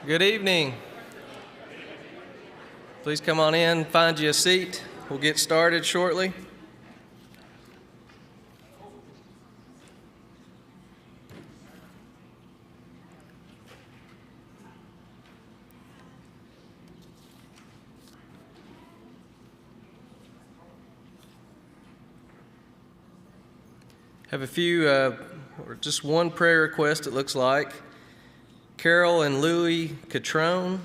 Good evening. Please come on in, find you a seat. We'll get started shortly. Have a few, or just one prayer request it looks like. Carol and Louis Catrone,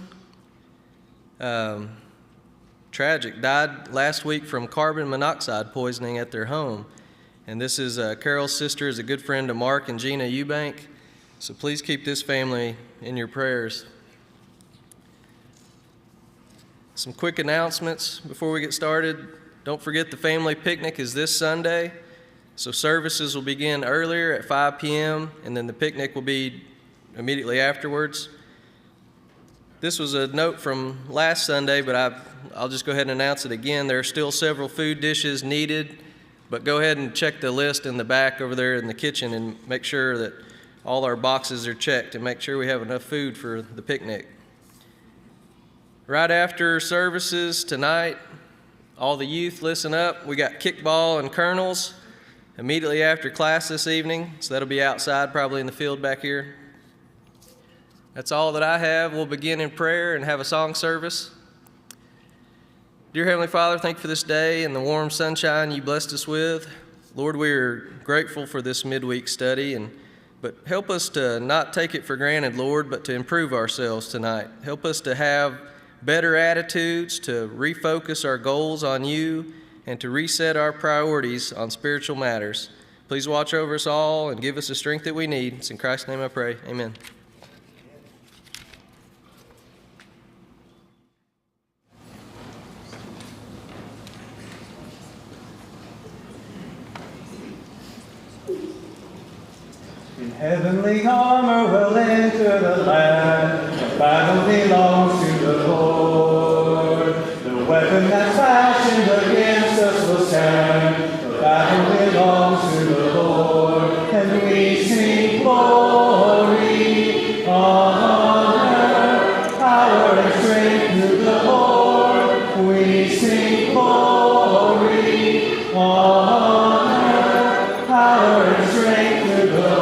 tragic, died last week from carbon monoxide poisoning at their home. And this is Carol's sister, is a good friend of Mark and Gina Eubank. So please keep this family in your prayers. Some quick announcements before we get started. Don't forget the family picnic is this Sunday. So services will begin earlier at 5 p.m. and then the picnic will be immediately afterwards. This was a note from last Sunday, but I'll just go ahead and announce it again. There are still several food dishes needed, but go ahead and check the list in the back over there in the kitchen and make sure that all our boxes are checked and make sure we have enough food for the picnic. Right after services tonight, all the youth listen up. We got kickball and kernels immediately after class this evening, so that'll be outside, probably in the field back here. That's all that I have. We'll begin in prayer and have a song service. Dear Heavenly Father, thank you for this day and the warm sunshine you blessed us with. Lord, we are grateful for this midweek study, but help us to not take it for granted, Lord, but to improve ourselves tonight. Help us to have better attitudes, to refocus our goals on you, and to reset our priorities on spiritual matters. Please watch over us all and give us the strength that we need. It's in Christ's name I pray. Amen. In heavenly armor we'll enter the land. The battle belongs to the Lord. The weapon that's fashioned against us will stand. The battle belongs to the Lord. And we sing glory, honor, power, and strength to the Lord. We sing glory, honor, power, and strength to the Lord.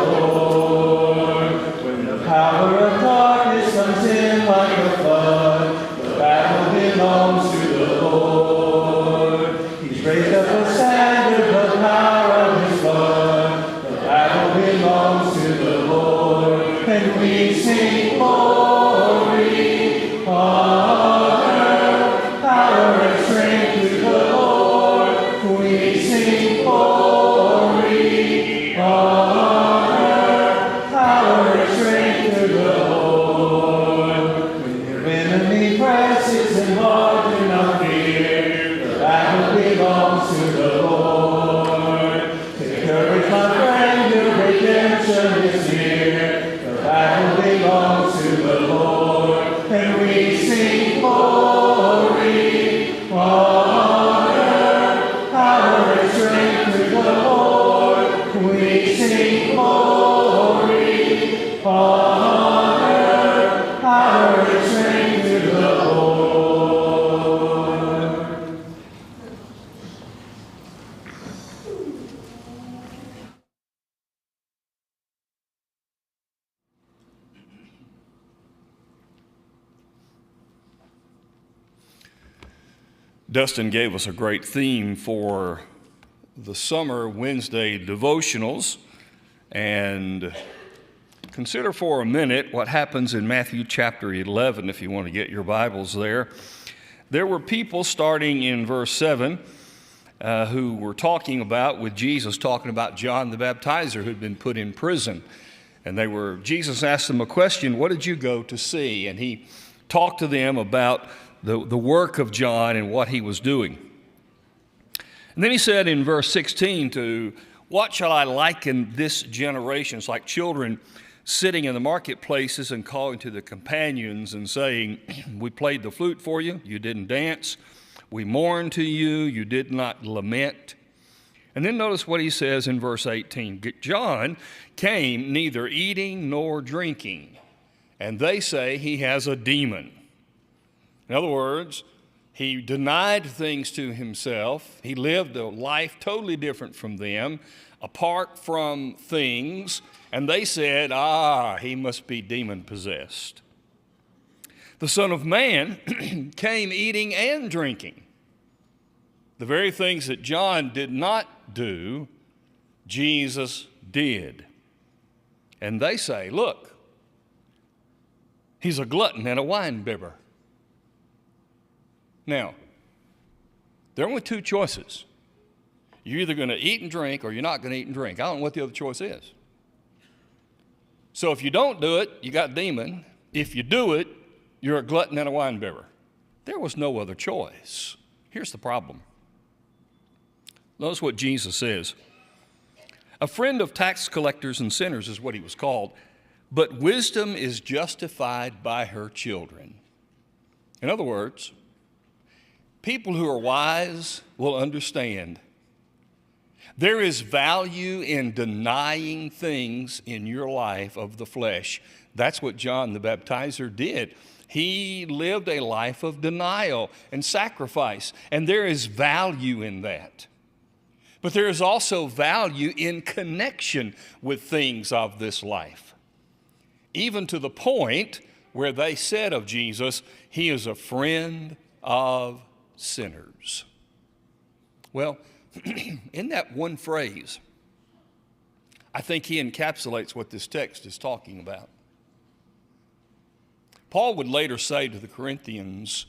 When the power of darkness comes in like a flood, the battle belongs to the Lord. He's raised up a standard, the power of his blood. The battle belongs to the Lord. And we sing glory, honor, power, and strength to the Lord. We sing glory, honor, power, and strength to the Lord. When your enemy presses and Lord, do not fear. The battle belongs to the Lord. Take courage, my friend, your redemption is near. The battle belongs to the Lord. And we sing glory, honor, power, and strength to the Lord. We sing glory, honor, power, and strength to the Lord. Dustin gave us a great theme for the summer Wednesday devotionals, and consider for a minute what happens in Matthew chapter 11, if you want to get your Bibles there. There were people starting in verse 7 who were talking about, with Jesus talking about John the Baptizer who'd been put in prison. And Jesus asked them a question, what did you go to see? And he talked to them about the work of John and what he was doing. And then he said in verse 16 to, what shall I liken this generation? It's like children sitting in the marketplaces and calling to the companions and saying, we played the flute for you, you didn't dance. We mourned to you, you did not lament. And then notice what he says in verse 18. John came neither eating nor drinking, and they say he has a demon. In other words, he denied things to himself. He lived a life totally different from them, apart from things, and they said, he must be demon-possessed. The Son of Man came eating and drinking. The very things that John did not do, Jesus did. And they say, look, he's a glutton and a wine-bibber. Now, there are only two choices. You're either going to eat and drink or you're not going to eat and drink. I don't know what the other choice is. So if you don't do it, you got a demon. If you do it, you're a glutton and a wine-bibber. There was no other choice. Here's the problem. Notice what Jesus says. A friend of tax collectors and sinners is what he was called, but wisdom is justified by her children. In other words, people who are wise will understand. There is value in denying things in your life of the flesh. That's what John the Baptizer did. He lived a life of denial and sacrifice, and there is value in that. But there is also value in connection with things of this life, even to the point where they said of Jesus, he is a friend of sinners. Well, in that one phrase, I think he encapsulates what this text is talking about. Paul would later say to the Corinthians,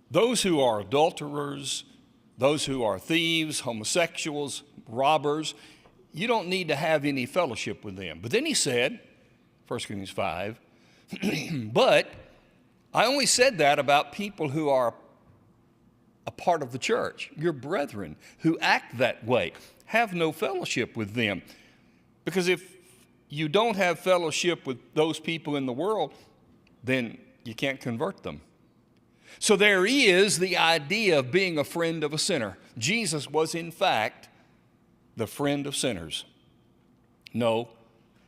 those who are adulterers, those who are thieves, homosexuals, robbers, you don't need to have any fellowship with them. But then he said, 1 Corinthians 5, but I only said that about people who are a part of the church, your brethren who act that way. Have no fellowship with them. Because if you don't have fellowship with those people in the world, then you can't convert them. So there is the idea of being a friend of a sinner. Jesus was, in fact, the friend of sinners. No,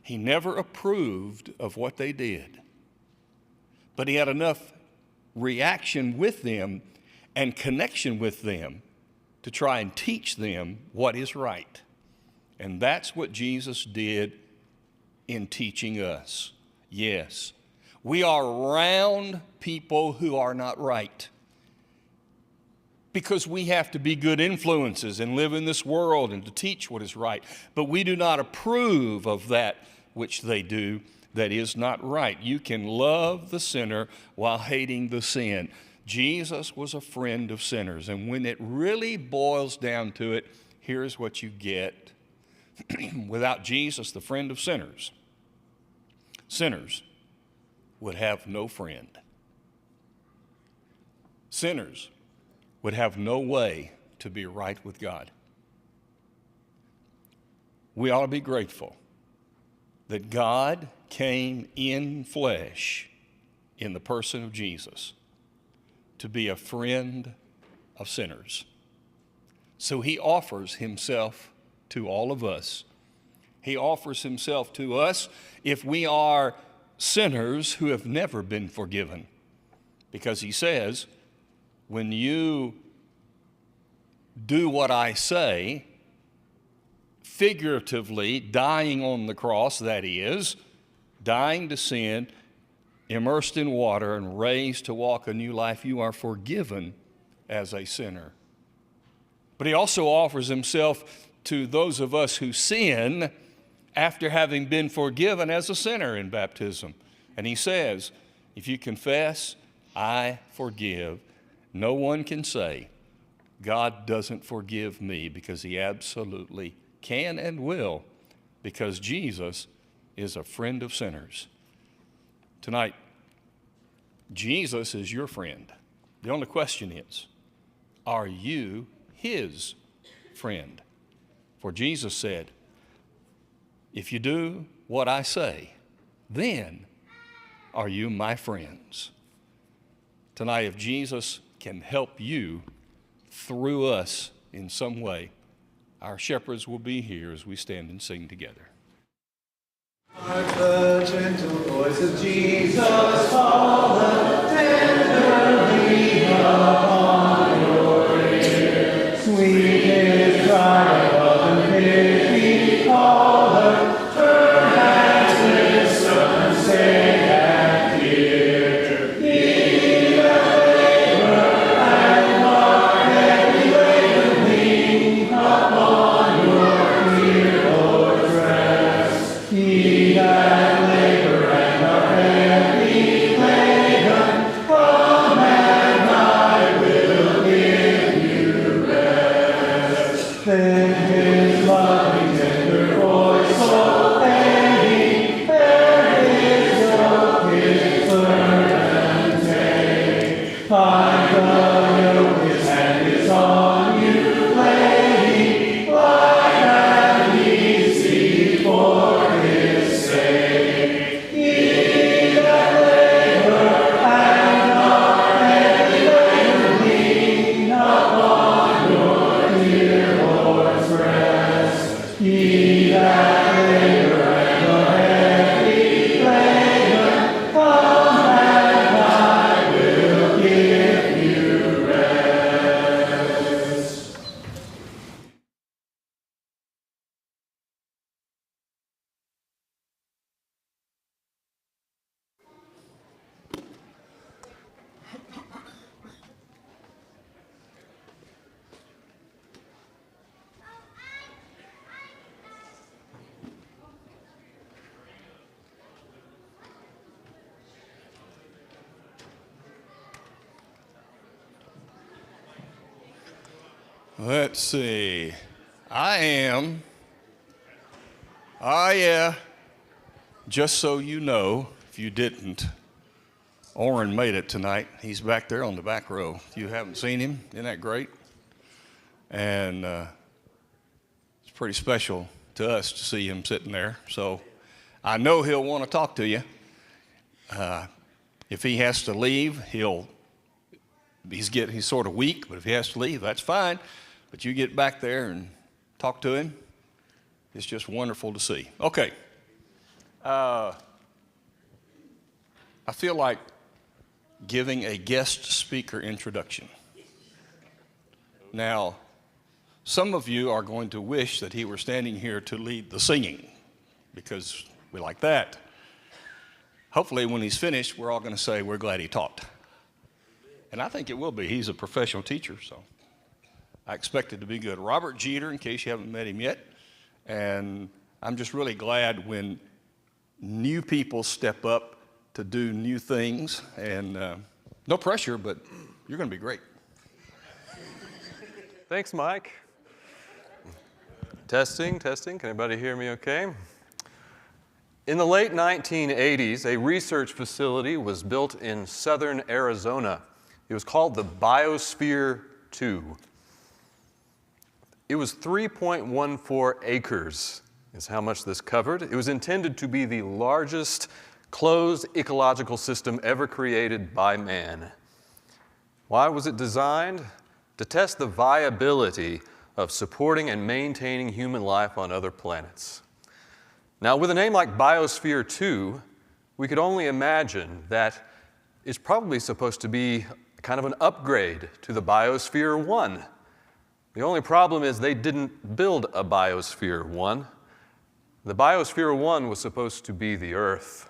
he never approved of what they did. But he had enough reaction with them and connection with them to try and teach them what is right. And that's what Jesus did in teaching us. Yes, we are around people who are not right because we have to be good influences and live in this world and to teach what is right. But we do not approve of that which they do that is not right. You can love the sinner while hating the sin. Jesus was a friend of sinners. And when it really boils down to it, here's what you get. Without Jesus, the friend of sinners, sinners would have no friend. Sinners would have no way to be right with God. We ought to be grateful that God came in flesh in the person of Jesus to be a friend of sinners. So he offers himself to all of us. He offers himself to us if we are sinners who have never been forgiven. Because he says, when you do what I say, figuratively dying on the cross, that is, dying to sin, immersed in water and raised to walk a new life, you are forgiven as a sinner. But he also offers himself to those of us who sin after having been forgiven as a sinner in baptism. And he says, if you confess, I forgive, no one can say, God doesn't forgive me, because he absolutely can and will, because Jesus is a friend of sinners. Tonight, Jesus is your friend. The only question is, are you his friend? For Jesus said, if you do what I say, then are you my friends. Tonight, if Jesus can help you through us in some way, our shepherds will be here as we stand and sing together. Hark the gentle voice of Jesus fallen tenderly upon your ear. Sweet his cry above and pity caller, turn and listen and say and hear. Ye that labor and are heavy laden, lean upon your dear Lord's rest. Ye that labor and are heavy laden, come and I will give you rest. Then his loving tender voice so fading, there his yoke, his burden take. Find the yoke, his hand is on you, lady, light and easy for his sake. Ye that labor and are heavy laden, lean upon your dear Lord's rest. Ye that labor and are heavy laden, come and I will give you rest. Let's see. Yeah. Just so you know, if you didn't, Orrin made it tonight. He's back there on the back row. If you haven't seen him, isn't that great? And it's pretty special to us to see him sitting there. So I know he'll want to talk to you. If he has to leave, he's sort of weak, but if he has to leave, that's fine. But you get back there and talk to him. It's just wonderful to see. Okay. I feel like giving a guest speaker introduction. Now, some of you are going to wish that he were standing here to lead the singing, because we like that. Hopefully, when he's finished, we're all going to say, we're glad he taught. And I think it will be. He's a professional teacher, so I expect it to be good. Robert Jeter, in case you haven't met him yet. And I'm just really glad when new people step up to do new things. And no pressure, but you're going to be great. Thanks, Mike. Testing. Can anybody hear me okay? In the late 1980s, a research facility was built in southern Arizona. It was called the Biosphere 2. It was 3.14 acres is how much this covered. It was intended to be the largest closed ecological system ever created by man. Why was it designed? To test the viability of supporting and maintaining human life on other planets. Now, with a name like Biosphere 2, we could only imagine that it's probably supposed to be kind of an upgrade to the Biosphere 1. The only problem is they didn't build a Biosphere 1. The Biosphere 1 was supposed to be the Earth.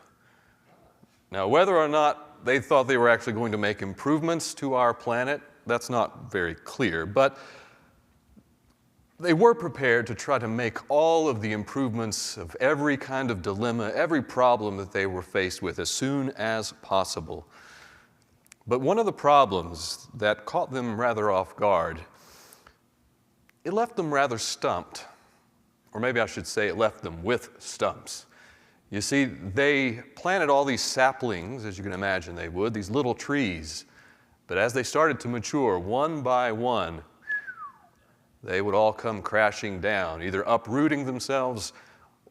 Now, whether or not they thought they were actually going to make improvements to our planet, that's not very clear, but they were prepared to try to make all of the improvements of every kind of dilemma, every problem that they were faced with as soon as possible. But one of the problems that caught them rather off guard, it left them rather stumped. Or maybe I should say it left them with stumps. You see, they planted all these saplings, as you can imagine they would, these little trees. But as they started to mature, one by one, they would all come crashing down, either uprooting themselves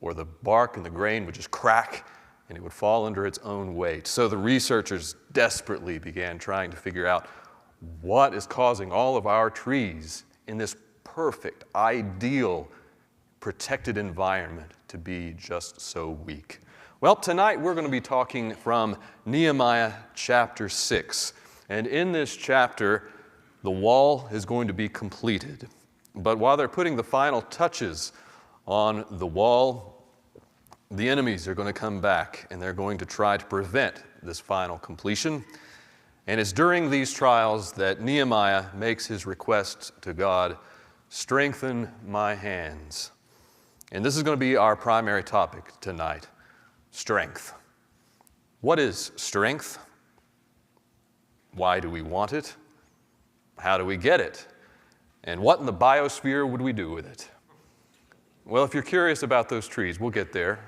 or the bark and the grain would just crack and it would fall under its own weight. So the researchers desperately began trying to figure out what is causing all of our trees in this perfect, ideal, protected environment to be just so weak. Well, tonight we're going to be talking from Nehemiah chapter 6. And in this chapter, the wall is going to be completed. But while they're putting the final touches on the wall, the enemies are going to come back and they're going to try to prevent this final completion. And it's during these trials that Nehemiah makes his request to God, "Strengthen my hands." And this is going to be our primary topic tonight, strength. What is strength? Why do we want it? How do we get it? And what in the biosphere would we do with it? Well, if you're curious about those trees, we'll get there.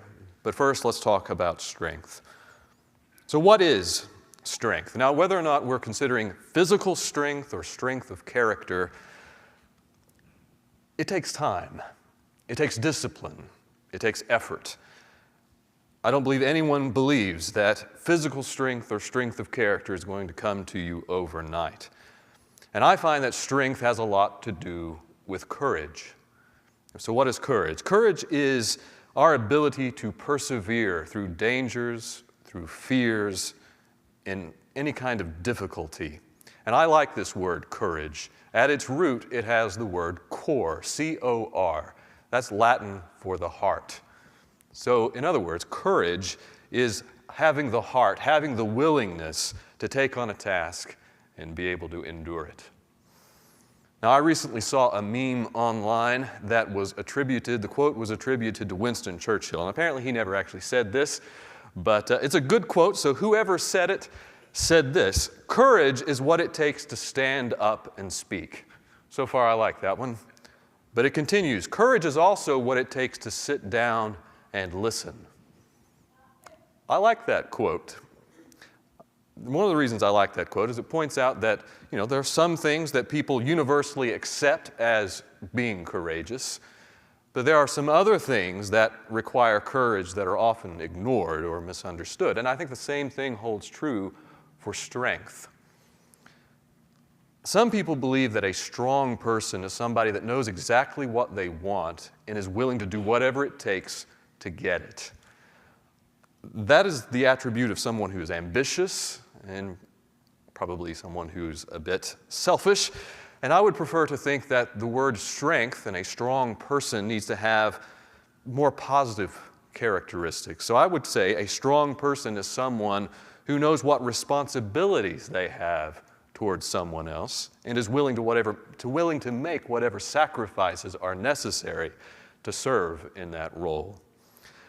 But first, let's talk about strength. So what is strength? Now, whether or not we're considering physical strength or strength of character, it takes time. It takes discipline. It takes effort. I don't believe anyone believes that physical strength or strength of character is going to come to you overnight. And I find that strength has a lot to do with courage. So what is courage? Courage is our ability to persevere through dangers, through fears, in any kind of difficulty. And I like this word, courage. At its root, it has the word cor, C-O-R. That's Latin for the heart. So, in other words, courage is having the heart, having the willingness to take on a task and be able to endure it. Now, I recently saw a meme online that was attributed, the quote was attributed to Winston Churchill. And apparently he never actually said this, but it's a good quote, so whoever said it said this: "Courage is what it takes to stand up and speak." So far, I like that one. But it continues, "Courage is also what it takes to sit down and listen." I like that quote. One of the reasons I like that quote is it points out that, there are some things that people universally accept as being courageous, but there are some other things that require courage that are often ignored or misunderstood. And I think the same thing holds true for strength. Some people believe that a strong person is somebody that knows exactly what they want and is willing to do whatever it takes to get it. That is the attribute of someone who is ambitious and probably someone who's a bit selfish. And I would prefer to think that the word strength and a strong person needs to have more positive characteristics. So I would say a strong person is someone who knows what responsibilities they have towards someone else and is willing to make whatever sacrifices are necessary to serve in that role.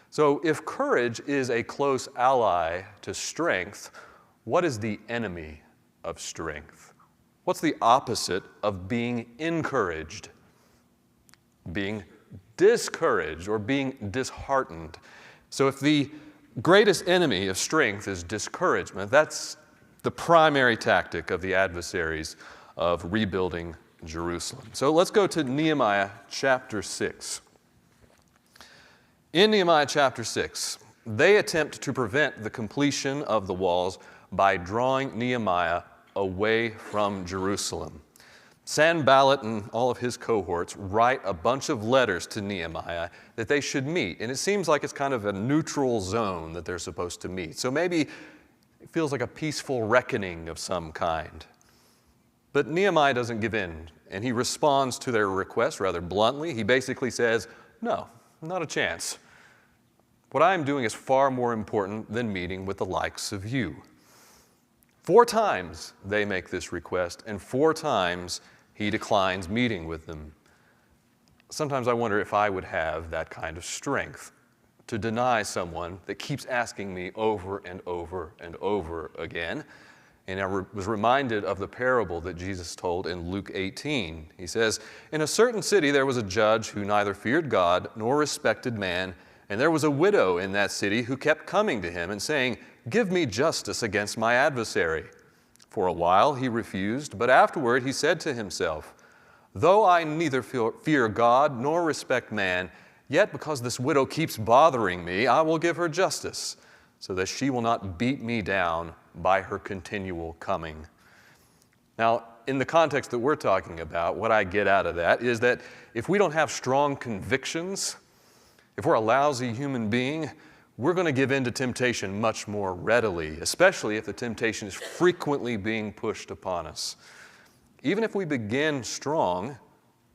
So if courage is a close ally to strength, what is the enemy of strength? What's the opposite of being encouraged? Being discouraged or being disheartened. So if the greatest enemy of strength is discouragement, that's the primary tactic of the adversaries of rebuilding Jerusalem. So let's go to Nehemiah chapter 6. In Nehemiah chapter 6, they attempt to prevent the completion of the walls by drawing Nehemiah away from Jerusalem. Sanballat and all of his cohorts write a bunch of letters to Nehemiah that they should meet. And it seems like it's kind of a neutral zone that they're supposed to meet. So maybe it feels like a peaceful reckoning of some kind. But Nehemiah doesn't give in, and he responds to their request rather bluntly. He basically says, "No, not a chance. What I am doing is far more important than meeting with the likes of you." 4 times they make this request, and 4 times he declines meeting with them. Sometimes I wonder if I would have that kind of strength to deny someone that keeps asking me over and over and over again. And I was reminded of the parable that Jesus told in Luke 18. He says, "In a certain city there was a judge who neither feared God nor respected man, and there was a widow in that city who kept coming to him and saying, 'Give me justice against my adversary.' For a while he refused, but afterward he said to himself, 'Though I neither fear God nor respect man, yet because this widow keeps bothering me, I will give her justice, so that she will not beat me down by her continual coming.'" Now, in the context that we're talking about, what I get out of that is that if we don't have strong convictions, if we're a lousy human being, we're going to give in to temptation much more readily, especially if the temptation is frequently being pushed upon us. Even if we begin strong,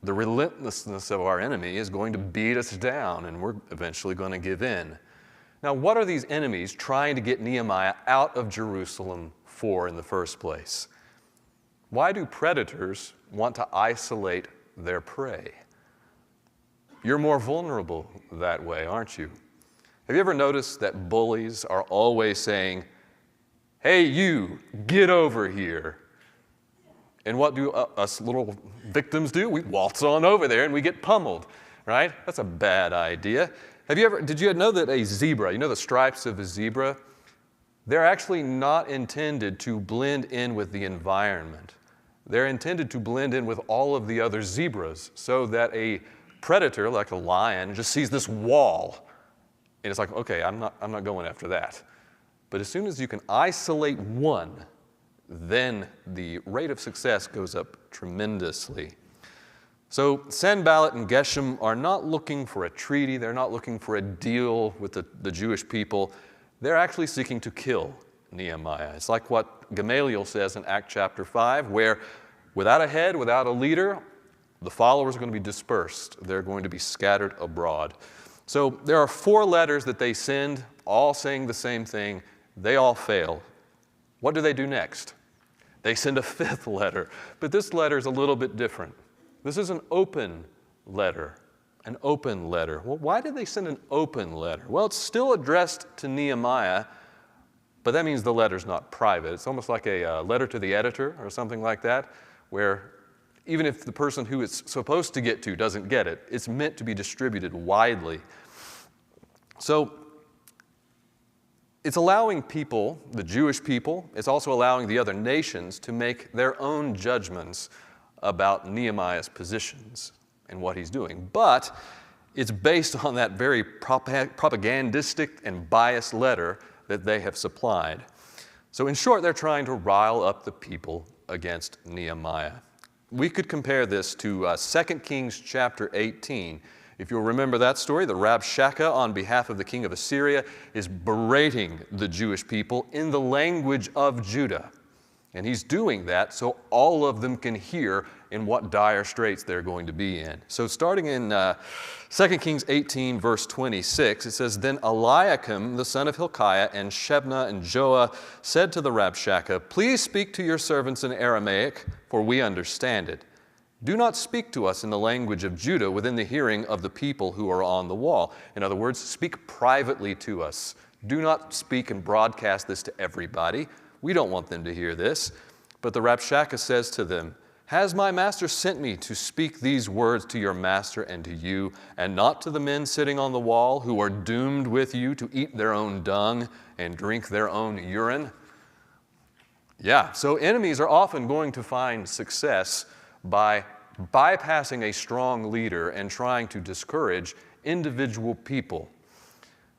the relentlessness of our enemy is going to beat us down, and we're eventually going to give in. Now, what are these enemies trying to get Nehemiah out of Jerusalem for in the first place? Why do predators want to isolate their prey? You're more vulnerable that way, aren't you? Have you ever noticed that bullies are always saying, "Hey, you, get over here"? And what do us little victims do? We waltz on over there and we get pummeled, right? That's a bad idea. Did you know that a zebra, you know the stripes of a zebra? They're actually not intended to blend in with the environment. They're intended to blend in with all of the other zebras so that a predator, like a lion, just sees this wall. And it's like, okay, I'm not going after that. But as soon as you can isolate one, then the rate of success goes up tremendously. So Sanballat and Geshem are not looking for a treaty. They're not looking for a deal with the Jewish people. They're actually seeking to kill Nehemiah. It's like what Gamaliel says in Acts chapter 5, where without a head, without a leader, the followers are going to be dispersed. They're going to be scattered abroad. So there are 4 letters that they send, all saying the same thing. They all fail. What do next? They send a 5th letter, but this letter is a little bit different. This is an open letter, an open letter. Well, why did they send an open letter? Well, it's still addressed to Nehemiah, but that means the letter's not private. It's almost like a letter to the editor or something like that, where even if the person who it's supposed to get to doesn't get it, it's meant to be distributed widely. So it's allowing people, the Jewish people, it's also allowing the other nations to make their own judgments about Nehemiah's positions and what he's doing. But it's based on that very propagandistic and biased letter that they have supplied. So in short, they're trying to rile up the people against Nehemiah. We could compare this to 2 Kings chapter 18. If you'll remember that story, the Rabshakeh, on behalf of the king of Assyria, is berating the Jewish people in the language of Judah. And he's doing that so all of them can hear in what dire straits they're going to be in. So starting in 2 Kings 18, verse 26, it says, "Then Eliakim, the son of Hilkiah, and Shebna and Joah said to the Rabshakeh, 'Please speak to your servants in Aramaic, for we understand it. Do not speak to us in the language of Judah within the hearing of the people who are on the wall.'" In other words, speak privately to us. Do not speak and broadcast this to everybody. We don't want them to hear this. But the Rabshakeh says to them, "Has my master sent me to speak these words to your master and to you, and not to the men sitting on the wall who are doomed with you to eat their own dung and drink their own urine?" Yeah, so enemies are often going to find success by bypassing a strong leader and trying to discourage individual people.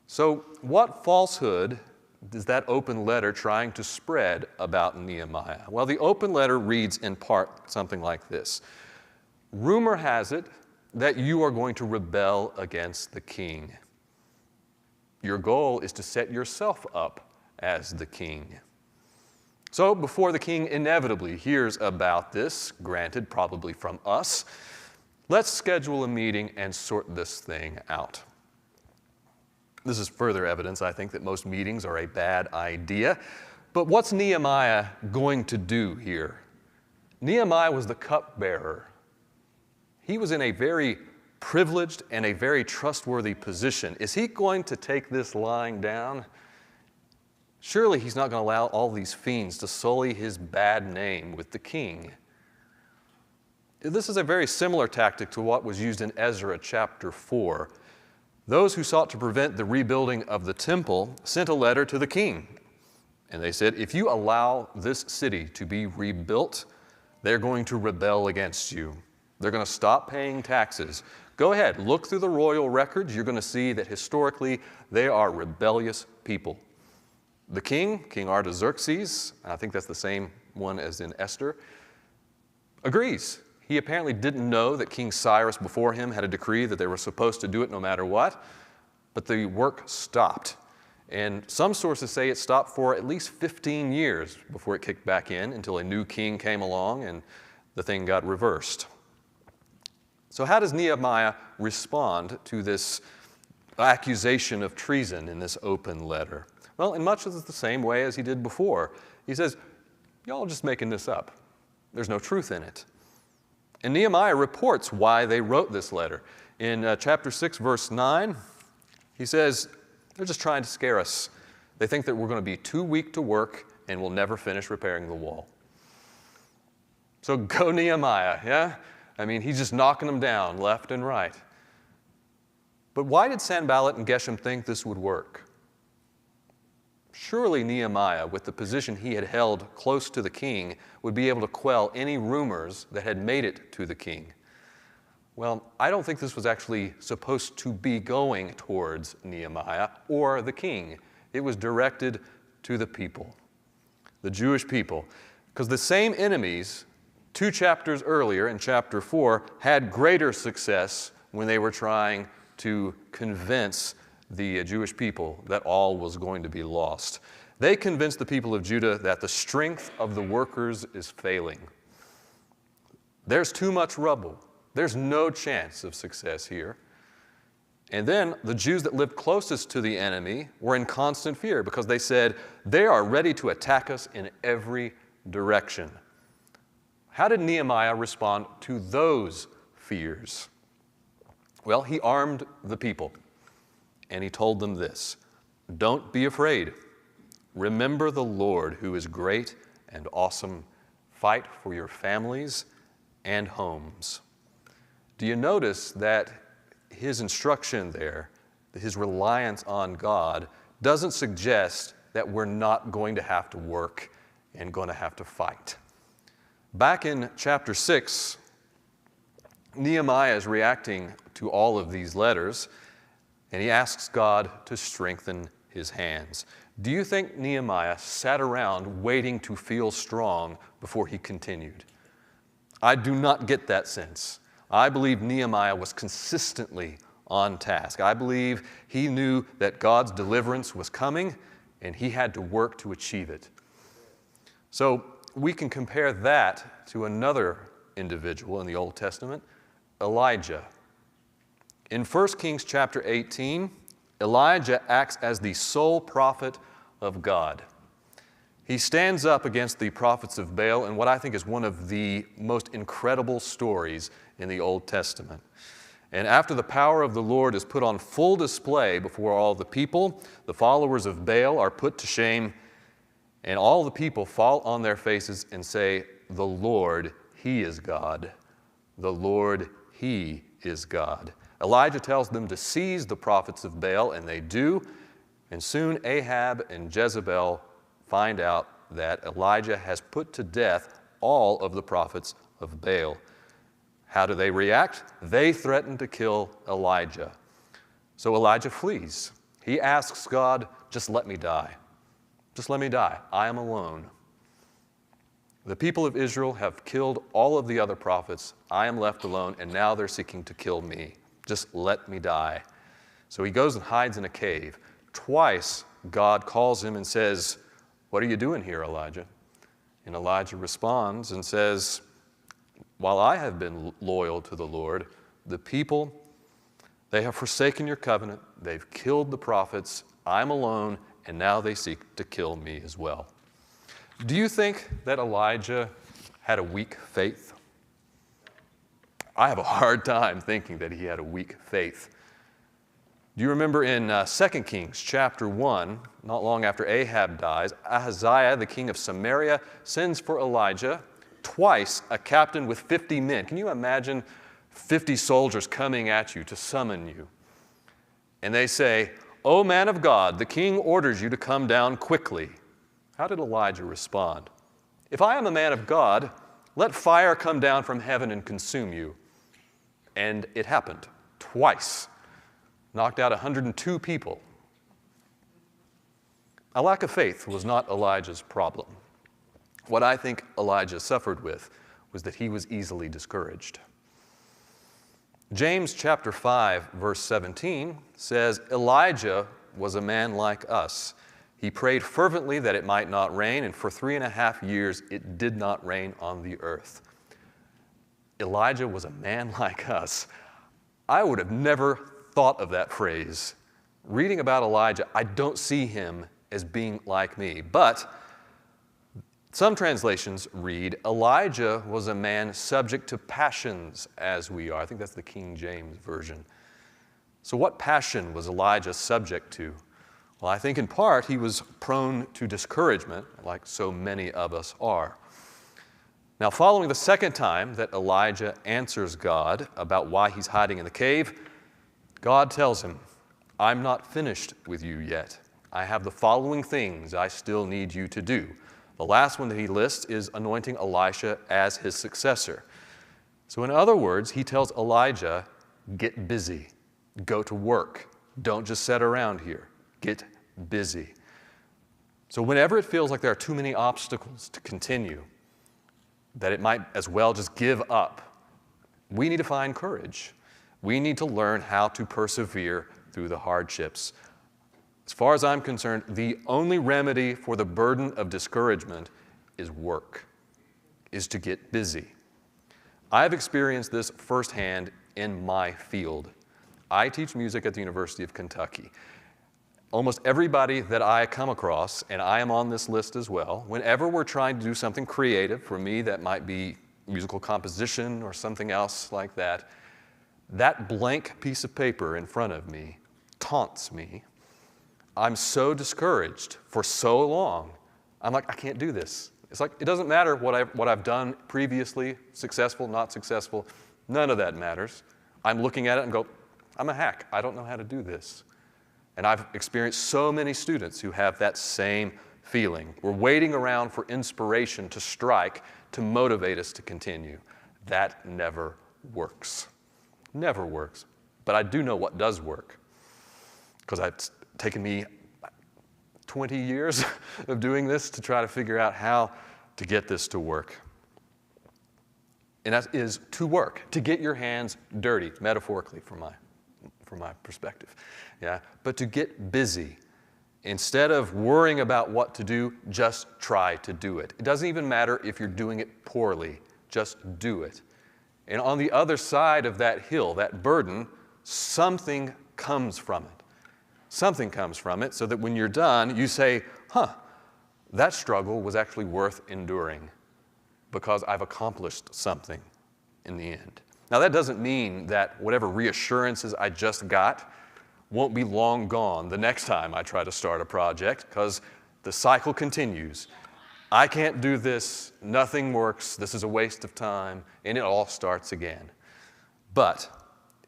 So what falsehood is that open letter trying to spread about Nehemiah? Well, the open letter reads in part something like this: "Rumor has it that you are going to rebel against the king. Your goal is to set yourself up as the king." So before the king inevitably hears about this, granted probably from us, let's schedule a meeting and sort this thing out. This is further evidence, I think, that most meetings are a bad idea. But what's Nehemiah going to do here? Nehemiah was the cupbearer. He was in a very privileged and a very trustworthy position. Is he going to take this lying down? Surely he's not going to allow all these fiends to sully his bad name with the king. This is a very similar tactic to what was used in Ezra chapter 4. Those who sought to prevent the rebuilding of the temple sent a letter to the king. And they said, if you allow this city to be rebuilt, they're going to rebel against you. They're going to stop paying taxes. Go ahead, look through the royal records. You're going to see that historically they are rebellious people. The king, King Artaxerxes, I think that's the same one as in Esther, agrees. He apparently didn't know that King Cyrus before him had a decree that they were supposed to do it no matter what, but the work stopped. And some sources say it stopped for at least 15 years before it kicked back in until a new king came along and the thing got reversed. So how does Nehemiah respond to this accusation of treason in this open letter? Well, in much of the same way as he did before. He says, y'all are just making this up. There's no truth in it. And Nehemiah reports why they wrote this letter. In chapter 6, verse 9, he says, they're just trying to scare us. They think that we're going to be too weak to work and we'll never finish repairing the wall. So go Nehemiah, yeah? I mean, he's just knocking them down left and right. But why did Sanballat and Geshem think this would work? Surely Nehemiah, with the position he had held close to the king, would be able to quell any rumors that had made it to the king. Well, I don't think this was actually supposed to be going towards Nehemiah or the king. It was directed to the people, the Jewish people, because the same enemies 2 chapters earlier in chapter 4 had greater success when they were trying to convince the Jewish people that all was going to be lost. They convinced the people of Judah that the strength of the workers is failing. There's too much rubble. There's no chance of success here. And then the Jews that lived closest to the enemy were in constant fear because they said, they are ready to attack us in every direction. How did Nehemiah respond to those fears? Well, he armed the people, and he told them this: don't be afraid. Remember the Lord, who is great and awesome. Fight for your families and homes. Do you notice that his instruction there, his reliance on God, doesn't suggest that we're not going to have to work and going to have to fight? Back in chapter 6, Nehemiah is reacting to all of these letters, and he asks God to strengthen his hands. Do you think Nehemiah sat around waiting to feel strong before he continued? I do not get that sense. I believe Nehemiah was consistently on task. I believe he knew that God's deliverance was coming, and he had to work to achieve it. So we can compare that to another individual in the Old Testament, Elijah. In 1 Kings chapter 18, Elijah acts as the sole prophet of God. He stands up against the prophets of Baal in what I think is one of the most incredible stories in the Old Testament. And after the power of the Lord is put on full display before all the people, the followers of Baal are put to shame, and all the people fall on their faces and say, the Lord, He is God. The Lord, He is God. Elijah tells them to seize the prophets of Baal, and they do. And soon Ahab and Jezebel find out that Elijah has put to death all of the prophets of Baal. How do they react? They threaten to kill Elijah. So Elijah flees. He asks God, just let me die. Just let me die. I am alone. The people of Israel have killed all of the other prophets. I am left alone, and now they're seeking to kill me. Just let me die. So he goes and hides in a cave. Twice, God calls him and says, what are you doing here, Elijah? And Elijah responds and says, while I have been loyal to the Lord, the people, they have forsaken your covenant. They've killed the prophets. I'm alone, and now they seek to kill me as well. Do you think that Elijah had a weak faith? I have a hard time thinking that he had a weak faith. Do you remember in 2 Kings chapter 1, not long after Ahab dies, Ahaziah, the king of Samaria, sends for Elijah, twice a captain with 50 men. Can you imagine 50 soldiers coming at you to summon you? And they say, O man of God, the king orders you to come down quickly. How did Elijah respond? If I am a man of God, let fire come down from heaven and consume you. And it happened twice. Knocked out 102 people. A lack of faith was not Elijah's problem. What I think Elijah suffered with was that he was easily discouraged. James chapter 5, verse 17 says, Elijah was a man like us. He prayed fervently that it might not rain, and for 3.5 years it did not rain on the earth. Elijah was a man like us. I would have never thought of that phrase. Reading about Elijah, I don't see him as being like me. But some translations read, Elijah was a man subject to passions as we are. I think that's the King James Version. So what passion was Elijah subject to? Well, I think in part he was prone to discouragement, like so many of us are. Now, following the second time that Elijah answers God about why he's hiding in the cave, God tells him, I'm not finished with you yet. I have the following things I still need you to do. The last one that he lists is anointing Elisha as his successor. So in other words, he tells Elijah, get busy, go to work. Don't just sit around here. Get busy. So whenever it feels like there are too many obstacles to continue, that it might as well just give up, we need to find courage. We need to learn how to persevere through the hardships. As far as I'm concerned, the only remedy for the burden of discouragement is work, is to get busy. I've experienced this firsthand in my field. I teach music at the University of Kentucky. Almost everybody that I come across, and I am on this list as well, whenever we're trying to do something creative, for me that might be musical composition or something else like that, that blank piece of paper in front of me taunts me. I'm so discouraged for so long. I'm like, I can't do this. It's like, it doesn't matter what I've done previously, successful, not successful. None of that matters. I'm looking at it and go, I'm a hack. I don't know how to do this. And I've experienced so many students who have that same feeling. We're waiting around for inspiration to strike to motivate us to continue. That never works. Never works. But I do know what does work, because it's taken me 20 years of doing this to try to figure out how to get this to work. And that is to work, to get your hands dirty, metaphorically from my perspective. Yeah? But to get busy. Instead of worrying about what to do, just try to do it. It doesn't even matter if you're doing it poorly. Just do it. And on the other side of that hill, that burden, something comes from it. Something comes from it so that when you're done, you say, that struggle was actually worth enduring because I've accomplished something in the end. Now, that doesn't mean that whatever reassurances I just got won't be long gone the next time I try to start a project, because the cycle continues. I can't do this, nothing works, this is a waste of time, and it all starts again. But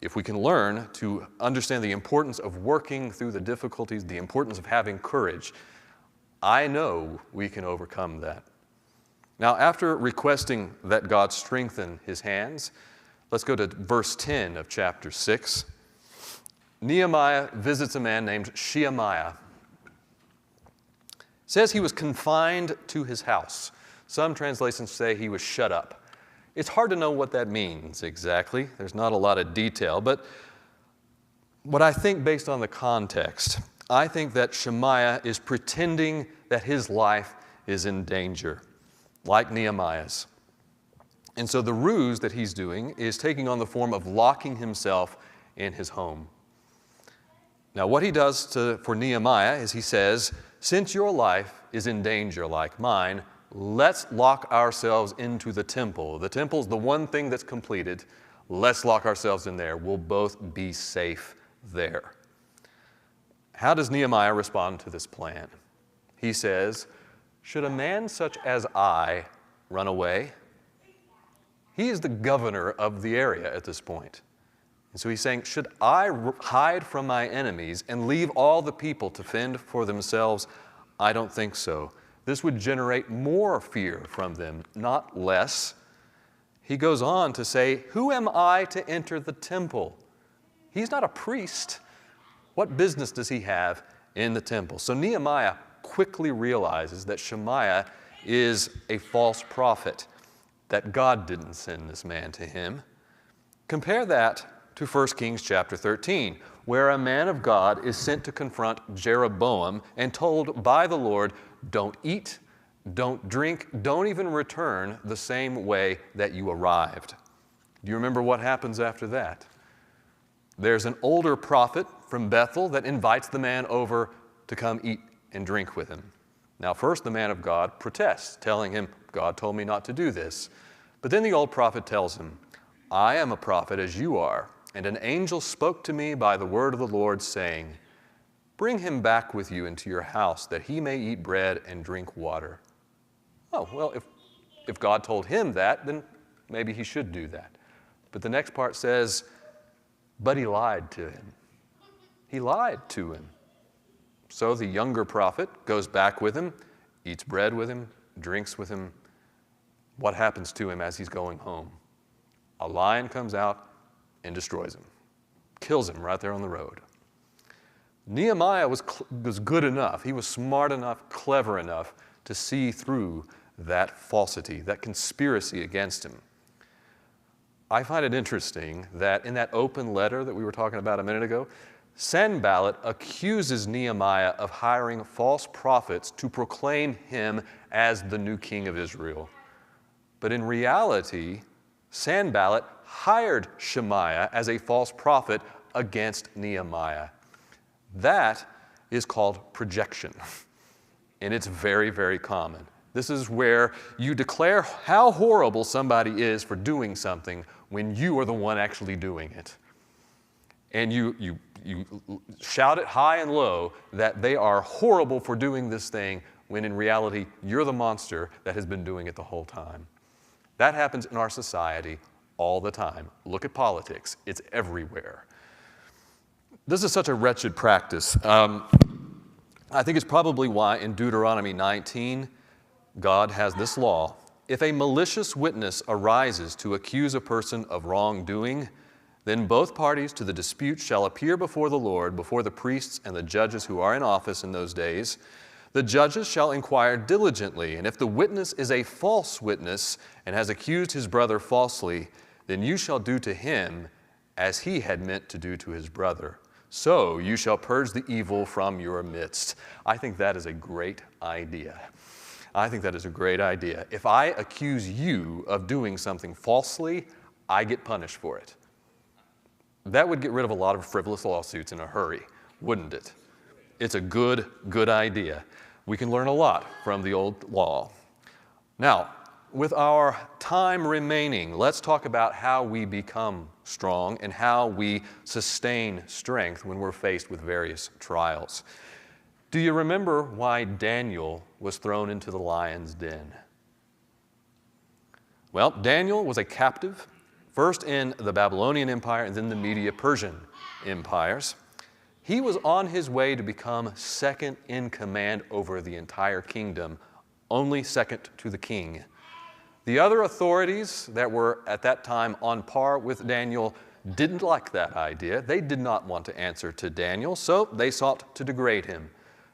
if we can learn to understand the importance of working through the difficulties, the importance of having courage, I know we can overcome that. Now, after requesting that God strengthen his hands, let's go to verse 10 of chapter 6. Nehemiah visits a man named Shemaiah. It says he was confined to his house. Some translations say he was shut up. It's hard to know what that means exactly. There's not a lot of detail, but what I think based on the context, I think that Shemaiah is pretending that his life is in danger, like Nehemiah's. And so the ruse that he's doing is taking on the form of locking himself in his home. Now, what he does for Nehemiah is he says, since your life is in danger like mine, let's lock ourselves into the temple. The temple's the one thing that's completed. Let's lock ourselves in there. We'll both be safe there. How does Nehemiah respond to this plan? He says, should a man such as I run away? He is the governor of the area at this point. And so he's saying, should I hide from my enemies and leave all the people to fend for themselves? I don't think so. This would generate more fear from them, not less. He goes on to say, who am I to enter the temple? He's not a priest. What business does he have in the temple? So Nehemiah quickly realizes that Shemaiah is a false prophet, that God didn't send this man to him. Compare that to 1 Kings chapter 13, where a man of God is sent to confront Jeroboam and told by the Lord, don't eat, don't drink, don't even return the same way that you arrived. Do you remember what happens after that? There's an older prophet from Bethel that invites the man over to come eat and drink with him. Now, first the man of God protests, telling him, God told me not to do this. But then the old prophet tells him, I am a prophet as you are, and an angel spoke to me by the word of the Lord, saying, bring him back with you into your house, that he may eat bread and drink water. Oh, well, if God told him that, then maybe he should do that. But the next part says, but he lied to him. He lied to him. So the younger prophet goes back with him, eats bread with him, drinks with him. What happens to him as he's going home? A lion comes out and destroys him, kills him right there on the road. Nehemiah was good enough, he was smart enough, clever enough to see through that falsity, that conspiracy against him. I find it interesting that in that open letter that we were talking about a minute ago, Sanballat accuses Nehemiah of hiring false prophets to proclaim him as the new king of Israel. But in reality, Sanballat hired Shemaiah as a false prophet against Nehemiah. That is called projection, and it's very, very common. This is where you declare how horrible somebody is for doing something when you are the one actually doing it. And you shout it high and low that they are horrible for doing this thing when in reality you're the monster that has been doing it the whole time. That happens in our society all the time. Look at politics. It's everywhere. This is such a wretched practice. I think it's probably why in Deuteronomy 19, God has this law. If a malicious witness arises to accuse a person of wrongdoing, then both parties to the dispute shall appear before the Lord, before the priests and the judges who are in office in those days. The judges shall inquire diligently, and if the witness is a false witness and has accused his brother falsely, then you shall do to him as he had meant to do to his brother. So you shall purge the evil from your midst. I think that is a great idea. I think that is a great idea. If I accuse you of doing something falsely, I get punished for it. That would get rid of a lot of frivolous lawsuits in a hurry, wouldn't it? It's a good idea. We can learn a lot from the old law. Now, with our time remaining, let's talk about how we become strong and how we sustain strength when we're faced with various trials. Do you remember why Daniel was thrown into the lion's den? Well, Daniel was a captive, first in the Babylonian Empire and then the Medo-Persian empires. He was on his way to become second in command over the entire kingdom, only second to the king. The other authorities that were at that time on par with Daniel didn't like that idea. They did not want to answer to Daniel, so they sought to degrade him.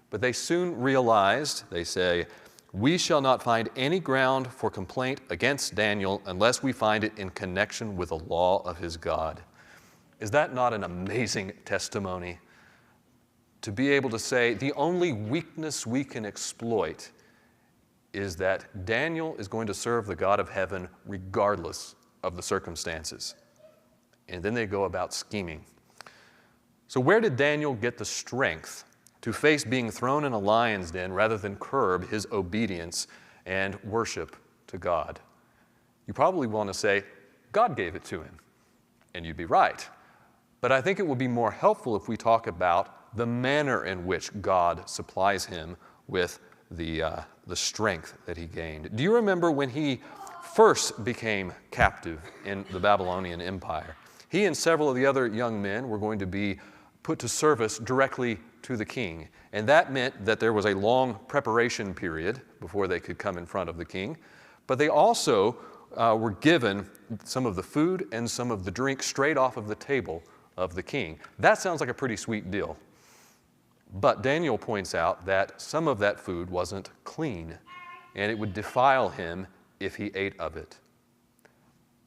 But they soon realized, they say, we shall not find any ground for complaint against Daniel unless we find it in connection with the law of his God. Is that not an amazing testimony? To be able to say the only weakness we can exploit is that Daniel is going to serve the God of heaven regardless of the circumstances. And then they go about scheming. So where did Daniel get the strength to face being thrown in a lion's den rather than curb his obedience and worship to God? You probably want to say, God gave it to him. And you'd be right. But I think it would be more helpful if we talk about the manner in which God supplies him with the strength that he gained. Do you remember when he first became captive in the Babylonian Empire? He and several of the other young men were going to be put to service directly to the king. And that meant that there was a long preparation period before they could come in front of the king. But they also were given some of the food and some of the drink straight off of the table of the king. That sounds like a pretty sweet deal. But Daniel points out that some of that food wasn't clean, and it would defile him if he ate of it.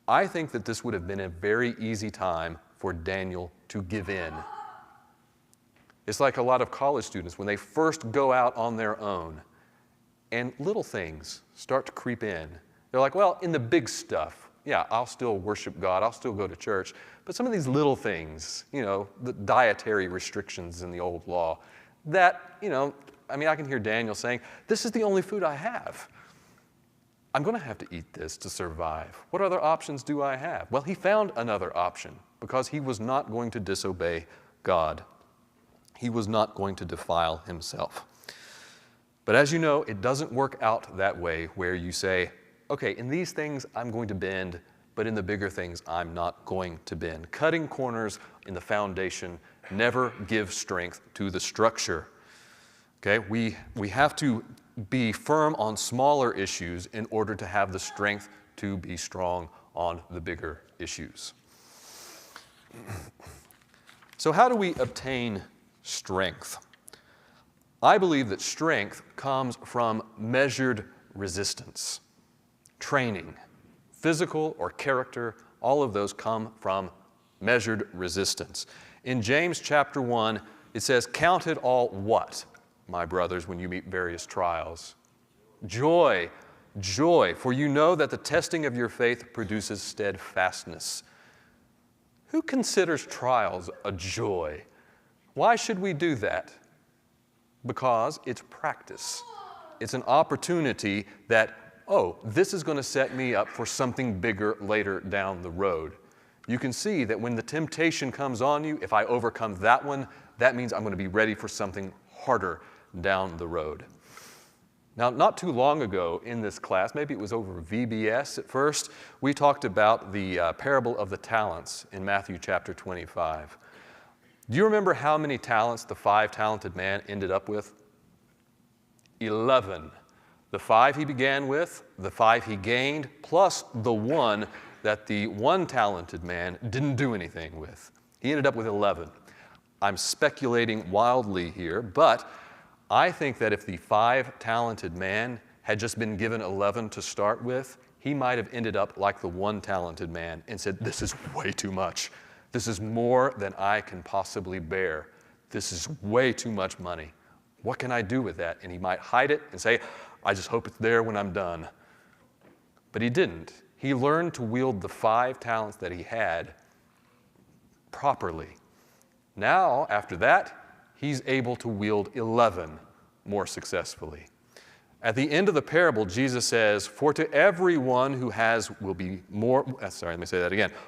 I think that this would have been a very easy time for Daniel to give in It's like a lot of college students when they first go out on their own and little things start to creep in. They're like, well, in the big stuff, yeah, I'll still worship God, I'll still go to church, but some of these little things, the dietary restrictions in the old law, that, I can hear Daniel saying, this is the only food I have. I'm going to have to eat this to survive. What other options do I have? Well, he found another option because he was not going to disobey God. He was not going to defile himself. But as you know, it doesn't work out that way where you say, okay, in these things I'm going to bend, but in the bigger things I'm not going to bend. Cutting corners in the foundation never gives strength to the structure. Okay, we have to be firm on smaller issues in order to have the strength to be strong on the bigger issues. So how do we obtain strength? I believe that strength comes from measured resistance. Training, physical or character, all of those come from measured resistance. In James chapter 1, it says, "Count it all what, my brothers, when you meet various trials? Joy, joy, for you know that the testing of your faith produces steadfastness." Who considers trials a joy? Why should we do that? Because it's practice. It's an opportunity that, this is going to set me up for something bigger later down the road. You can see that when the temptation comes on you, if I overcome that one, that means I'm going to be ready for something harder down the road. Now, not too long ago in this class, maybe it was over VBS at first, we talked about the parable of the talents in Matthew chapter 25. Do you remember how many talents the 5-talented man ended up with? 11. The 5 he began with, the 5 he gained, plus the 1 that the 1-talented man didn't do anything with. He ended up with 11. I'm speculating wildly here, but I think that if the 5-talented man had just been given 11 to start with, he might have ended up like the 1-talented man and said, this is way too much. This is more than I can possibly bear. This is way too much money. What can I do with that? And he might hide it and say, I just hope it's there when I'm done. But he didn't. He learned to wield the 5 talents that he had properly. Now, after that, he's able to wield 11 more successfully. At the end of the parable, Jesus says, for to everyone who has will be more,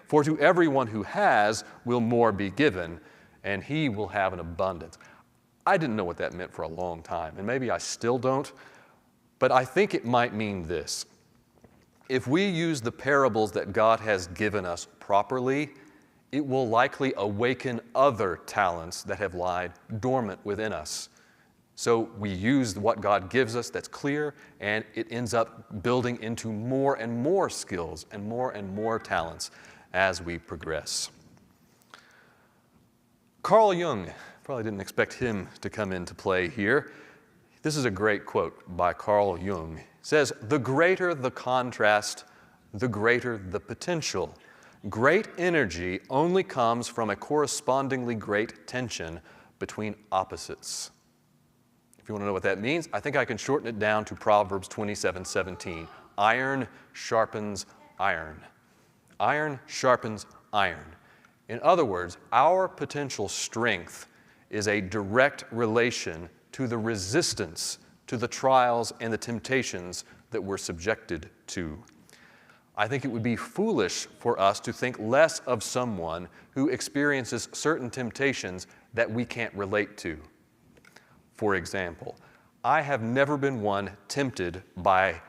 for to everyone who has will more be given, and he will have an abundance. I didn't know what that meant for a long time, and maybe I still don't, but I think it might mean this. If we use the parables that God has given us properly, it will likely awaken other talents that have lied dormant within us. So we use what God gives us that's clear, and it ends up building into more and more skills and more talents as we progress. Carl Jung, probably didn't expect him to come into play here. This is a great quote by Carl Jung. It says, "The greater the contrast, the greater the potential. Great energy only comes from a correspondingly great tension between opposites." If you want to know what that means, I think I can shorten it down to Proverbs 27:17. Iron sharpens iron. Iron sharpens iron. In other words, our potential strength is a direct relation to the resistance to the trials and the temptations that we're subjected to. I think it would be foolish for us to think less of someone who experiences certain temptations that we can't relate to. For example, I have never been one tempted by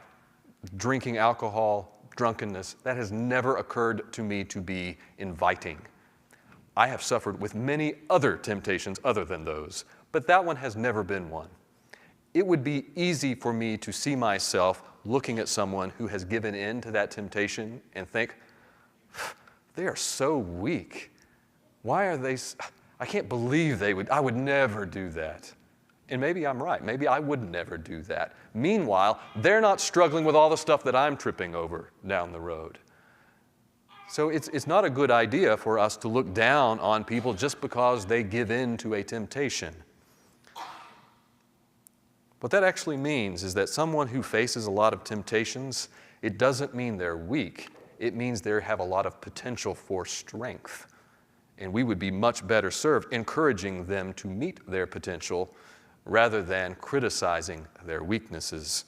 drinking alcohol, drunkenness. That has never occurred to me to be inviting. I have suffered with many other temptations other than those, but that one has never been one. It would be easy for me to see myself looking at someone who has given in to that temptation and think, they are so weak. Why are they, I can't believe I would never do that. And maybe I'm right. Maybe I would never do that. Meanwhile, they're not struggling with all the stuff that I'm tripping over down the road. So it's not a good idea for us to look down on people just because they give in to a temptation. What that actually means is that someone who faces a lot of temptations, it doesn't mean they're weak. It means they have a lot of potential for strength. And we would be much better served encouraging them to meet their potential rather than criticizing their weaknesses.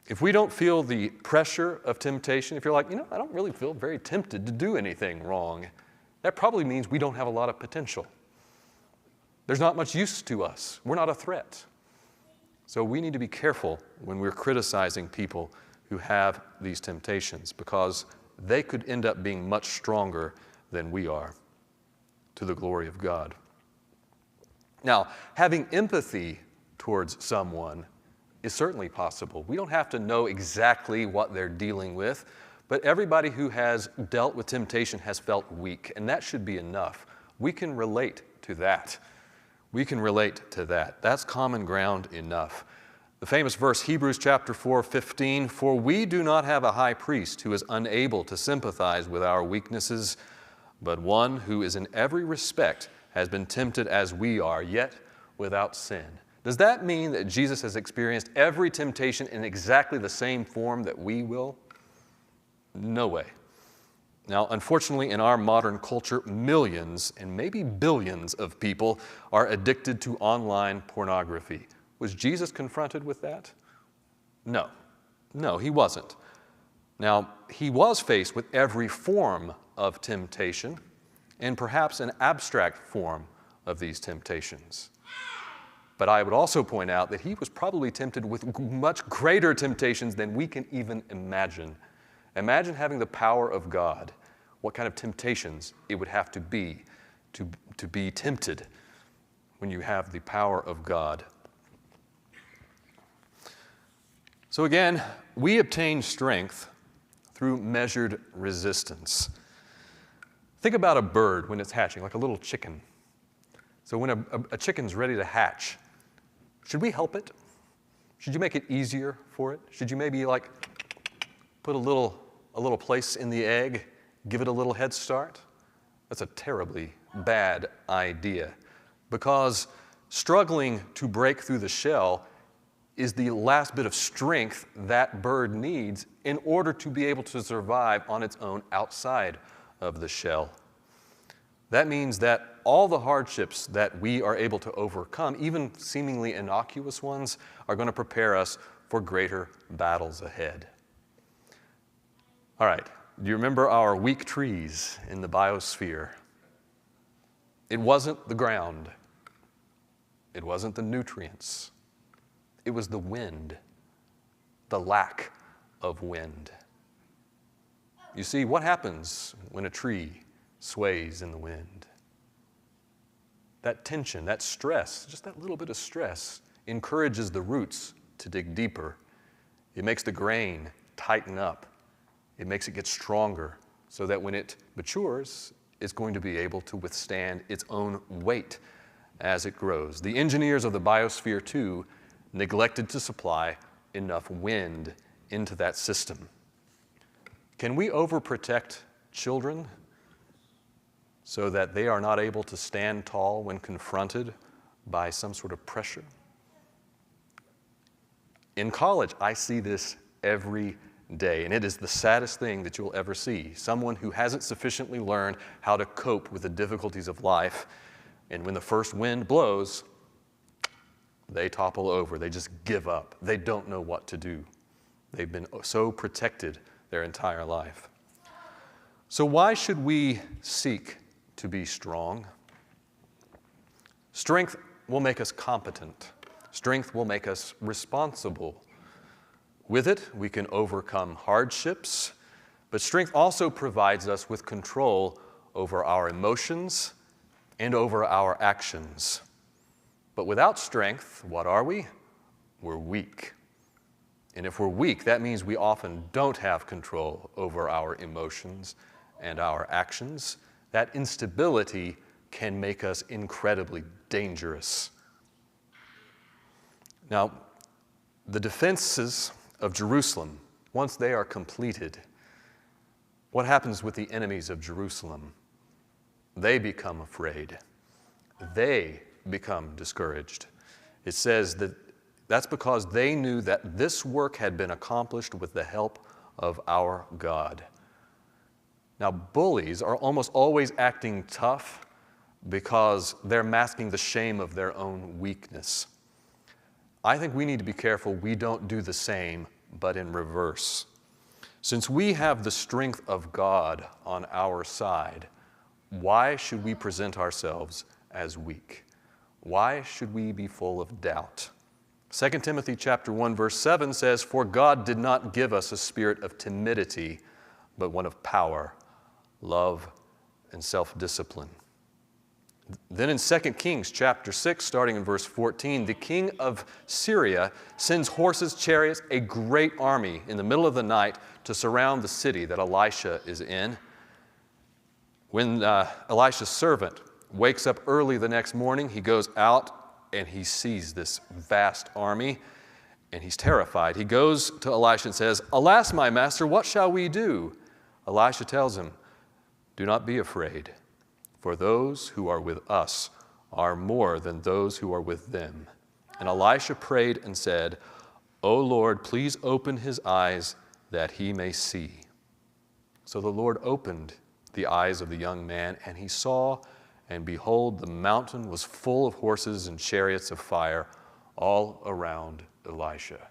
If we don't feel the pressure of temptation, if you're like, I don't really feel very tempted to do anything wrong, that probably means we don't have a lot of potential. There's not much use to us. We're not a threat. So we need to be careful when we're criticizing people who have these temptations because they could end up being much stronger than we are, to the glory of God. Now, having empathy towards someone is certainly possible. We don't have to know exactly what they're dealing with, but everybody who has dealt with temptation has felt weak, and that should be enough. We can relate to that. We can relate to that. That's common ground enough. The famous verse, Hebrews chapter 4:15, "For we do not have a high priest who is unable to sympathize with our weaknesses, but one who is in every respect has been tempted as we are, yet without sin." Does that mean that Jesus has experienced every temptation in exactly the same form that we will? No way. Now, unfortunately, in our modern culture, millions and maybe billions of people are addicted to online pornography. Was Jesus confronted with that? No. No, he wasn't. Now, he was faced with every form of temptation and perhaps an abstract form of these temptations. But I would also point out that he was probably tempted with much greater temptations than we can even imagine. Imagine having the power of God. What kind of temptations it would have to be tempted when you have the power of God. So again, we obtain strength through measured resistance. Think about a bird when it's hatching, like a little chicken. So when a chicken's ready to hatch, should we help it? Should you make it easier for it? Should you maybe put a little place in the egg, give it a little head start? That's a terribly bad idea because struggling to break through the shell is the last bit of strength that bird needs in order to be able to survive on its own outside of the shell. That means that all the hardships that we are able to overcome, even seemingly innocuous ones, are going to prepare us for greater battles ahead. All right, do you remember our weak trees in the biosphere? It wasn't the ground. It wasn't the nutrients. It was the wind, the lack of wind. You see, what happens when a tree sways in the wind? That tension, that stress, just that little bit of stress, encourages the roots to dig deeper. It makes the grain tighten up. It makes it get stronger so that when it matures, it's going to be able to withstand its own weight as it grows. The engineers of the biosphere, too, neglected to supply enough wind into that system. Can we overprotect children so that they are not able to stand tall when confronted by some sort of pressure? In college, I see this every day, and it is the saddest thing that you'll ever see. Someone who hasn't sufficiently learned how to cope with the difficulties of life, and when the first wind blows, they topple over. They just give up. They don't know what to do. They've been so protected their entire life. So why should we seek to be strong? Strength will make us competent. Strength will make us responsible. With it, we can overcome hardships, but strength also provides us with control over our emotions and over our actions. But without strength, what are we? We're weak. And if we're weak, that means we often don't have control over our emotions and our actions. That instability can make us incredibly dangerous. Now, the defenses of Jerusalem, once they are completed, What happens with the enemies of Jerusalem? They become afraid. They become discouraged. It says that that's because they knew that this work had been accomplished with the help of our God. Now, bullies are almost always acting tough because they're masking the shame of their own weakness. I think we need to be careful we don't do the same, but in reverse. Since we have the strength of God on our side, why should we present ourselves as weak? Why should we be full of doubt? 2 Timothy chapter 1, verse 7 says, "For God did not give us a spirit of timidity, but one of power, love, and self-discipline." Then in 2 Kings chapter 6, starting in verse 14, the king of Syria sends horses, chariots, a great army in the middle of the night to surround the city that Elisha is in. When Elisha's servant wakes up early the next morning, he goes out and he sees this vast army, and he's terrified. He goes to Elisha and says, "Alas, my master, what shall we do?" Elisha tells him, "Do not be afraid, for those who are with us are more than those who are with them." And Elisha prayed and said, "O Lord, please open his eyes that he may see." So the Lord opened the eyes of the young man, and he saw, and behold, the mountain was full of horses and chariots of fire all around Elisha.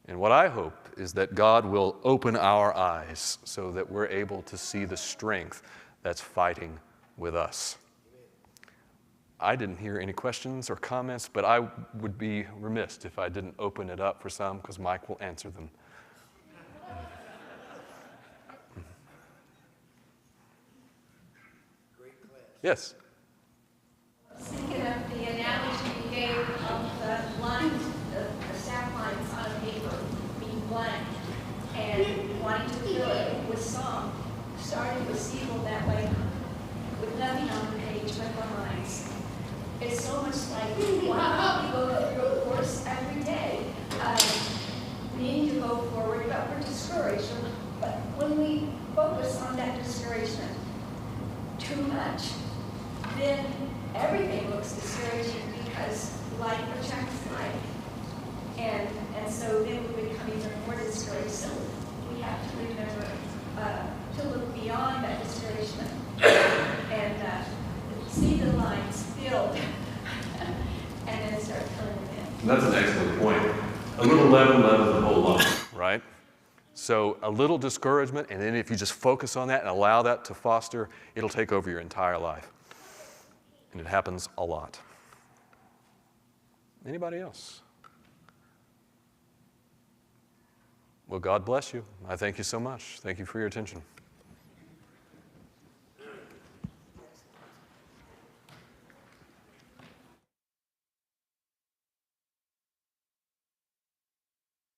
And what I hope is that God will open our eyes so that we're able to see the strength that's fighting with us. I didn't hear any questions or comments, but I would be remiss if I didn't open it up for some, because Mike will answer them. Yes? I was thinking of the analogy you gave of the lines, the staff lines on a paper being blank and wanting to fill it with song, starting with Siegel that way, with nothing on the page but the lines. It's so much like, wow, we go through a course every day, needing to go forward, but we're discouraged. But when we focus on that discouragement too much, then everything looks discouraging because life attracts life. And so then we become even more discouraged. So we have to remember to look beyond that discouragement and see the lines filled and then start filling them in. That's an excellent point. A little leaven leavens the whole lump. Right? So a little discouragement, and then if you just focus on that and allow that to foster, it'll take over your entire life. And it happens a lot. Anybody else? Well, God bless you. I thank you so much. Thank you for your attention.